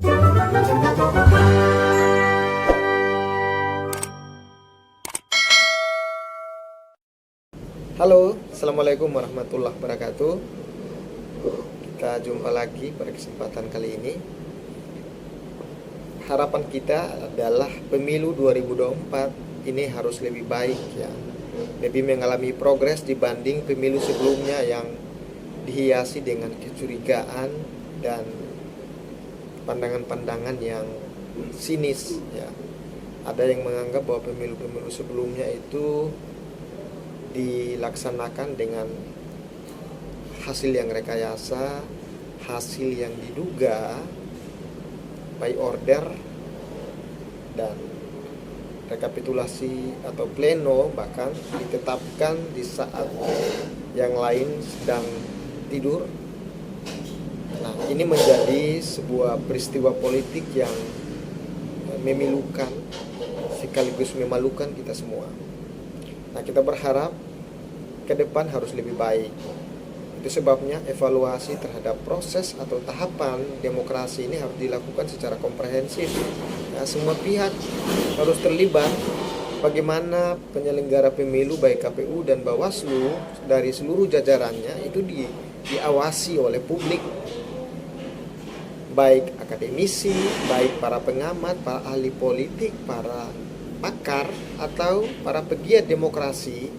Halo, Assalamualaikum warahmatullahi wabarakatuh. Kita jumpa lagi pada kesempatan kali ini. Harapan kita adalah pemilu 2024 ini harus lebih baik ya. Lebih mengalami progres dibanding pemilu sebelumnya yang dihiasi dengan kecurigaan dan pandangan-pandangan yang sinis ya. Ada yang menganggap bahwa pemilu-pemilu sebelumnya itu dilaksanakan dengan hasil yang rekayasa, hasil yang diduga by order, dan rekapitulasi atau pleno bahkan ditetapkan di saat yang lain sedang tidur. Nah, ini menjadi sebuah peristiwa politik yang memilukan sekaligus memalukan kita semua. Nah, kita berharap ke depan harus lebih baik. Itu sebabnya evaluasi terhadap proses atau tahapan demokrasi ini harus dilakukan secara komprehensif. Nah, semua pihak harus terlibat. Bagaimana penyelenggara pemilu baik KPU dan Bawaslu dari seluruh jajarannya itu diawasi oleh publik, baik akademisi, baik para pengamat, para ahli politik, para pakar atau para pegiat demokrasi.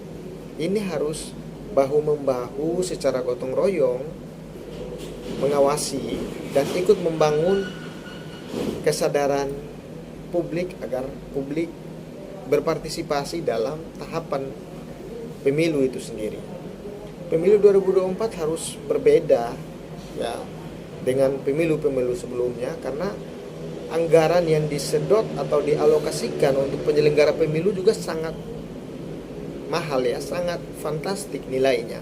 Ini harus bahu-membahu secara gotong royong mengawasi dan ikut membangun kesadaran publik agar publik berpartisipasi dalam tahapan pemilu itu sendiri. Pemilu 2024 harus berbeda ya dengan pemilu-pemilu sebelumnya, karena anggaran yang disedot atau dialokasikan untuk penyelenggara pemilu juga sangat mahal ya, sangat fantastik nilainya.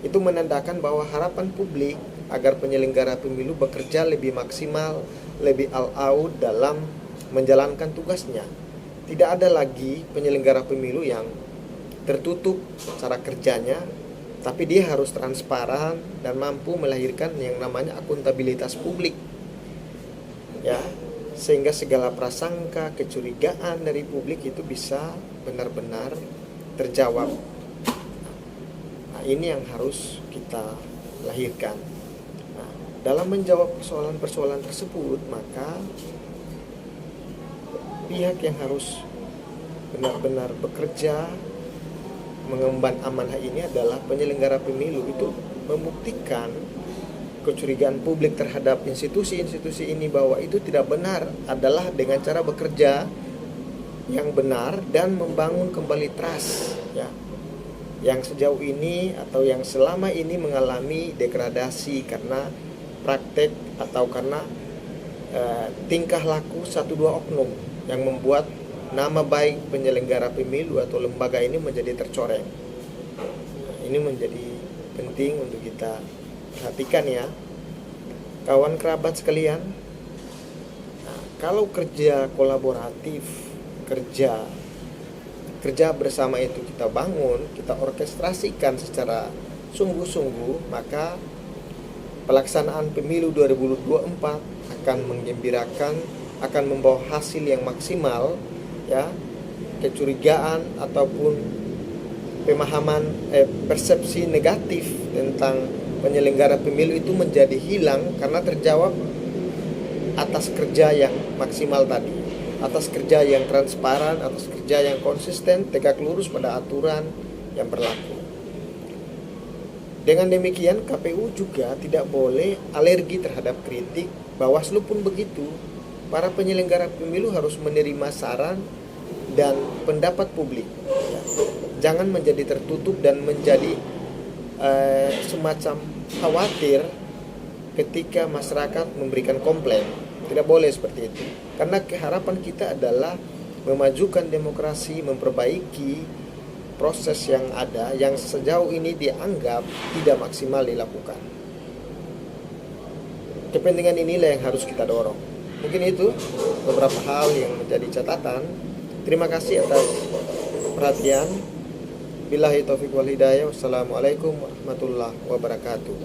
Itu menandakan bahwa harapan publik agar penyelenggara pemilu bekerja lebih maksimal, lebih all-out dalam menjalankan tugasnya. Tidak ada lagi penyelenggara pemilu yang tertutup cara kerjanya, tapi dia harus transparan dan mampu melahirkan yang namanya akuntabilitas publik. Ya, sehingga segala prasangka, kecurigaan dari publik itu bisa benar-benar terjawab. Nah, ini yang harus kita lahirkan. Nah, dalam menjawab persoalan-persoalan tersebut, maka pihak yang harus benar-benar bekerja mengemban amanah ini adalah penyelenggara pemilu. Itu membuktikan kecurigaan publik terhadap institusi-institusi ini bahwa itu tidak benar adalah dengan cara bekerja yang benar dan membangun kembali trust ya, yang sejauh ini atau yang selama ini mengalami degradasi karena praktek atau karena tingkah laku 1-2 oknum yang membuat nama baik penyelenggara pemilu atau lembaga ini menjadi tercoreng. Ini menjadi penting untuk kita perhatikan ya, kawan kerabat sekalian. Nah, kalau kerja kolaboratif, kerja bersama itu kita bangun, kita orkestrasikan secara sungguh-sungguh, maka pelaksanaan pemilu 2024 akan menggembirakan, akan membawa hasil yang maksimal ya. Kecurigaan ataupun pemahaman persepsi negatif tentang penyelenggara pemilu itu menjadi hilang karena terjawab atas kerja yang maksimal tadi, atas kerja yang transparan, atas kerja yang konsisten, tegak lurus pada aturan yang berlaku. Dengan demikian KPU juga tidak boleh alergi terhadap kritik, Bawaslu pun begitu. Para penyelenggara pemilu harus menerima saran dan pendapat publik. Jangan menjadi tertutup dan menjadi semacam khawatir ketika masyarakat memberikan komplain. Tidak boleh seperti itu. Karena harapan kita adalah memajukan demokrasi, memperbaiki proses yang ada yang sejauh ini dianggap tidak maksimal dilakukan. Kepentingan inilah yang harus kita dorong. Mungkin itu beberapa hal yang menjadi catatan. Terima kasih atas perhatian. Billahi taufiq wal hidayah. Wassalamualaikum warahmatullahi wabarakatuh.